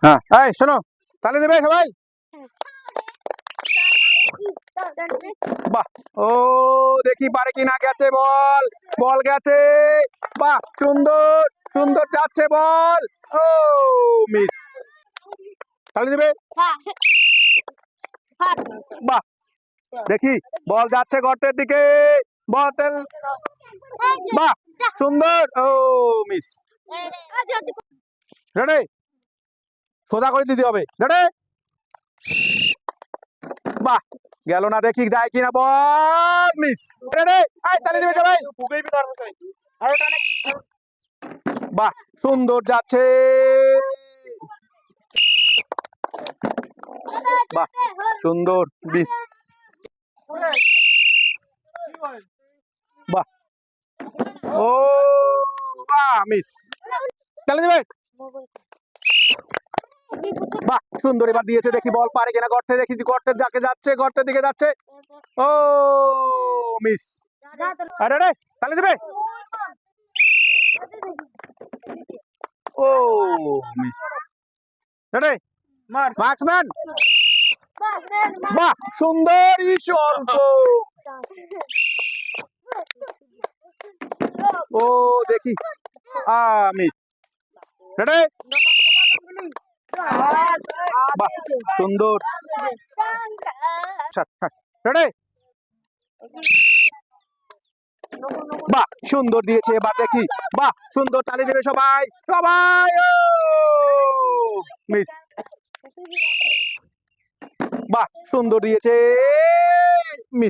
হ্যাঁ, এই শোনো, তালি দেবে সবাই। বাহ, ও দেখি পারে কিনা, গেছে বল, বল গেছে, বাহ সুন্দর, সুন্দর যাচ্ছে বল, ও মিস, তালি দেবে। বাহ, দেখি বল যাচ্ছে গর্তের দিকে, বল, বাহ সুন্দর, ও মিস। রেডি, সোজা করে দিতে হবে, রেডি, বাহ গেল না, দেখি যায় কিনা, বল মিস, রেডি, এই তালি দেবে সবাই। বাহ সুন্দর যাচ্ছে, বাহ সুন্দর, মিস, বাহ, ও বাহ মিস, তালি দেবে। বাহ সুন্দর, এবার দিয়েছে, দেখি বল পারে কিনা, গর্তে দেখি, গর্তের যাকে যাচ্ছে, গর্তের দিকে যাচ্ছে, ও মিস, আরে রে, তালি দেবে, ও মিস, রেডি, মার্কসম্যান, বাহ সুন্দর, ঈশ্বর, ও দেখি, মিস, রেডি, বাহ সুন্দর, রেডি, বাহ সুন্দর দিয়েছে, এবার দেখি, বাহ সুন্দর, তালি দেবে সবাই, সবাই, ও মিস, বাহ সুন্দর দিয়েছে, মিস।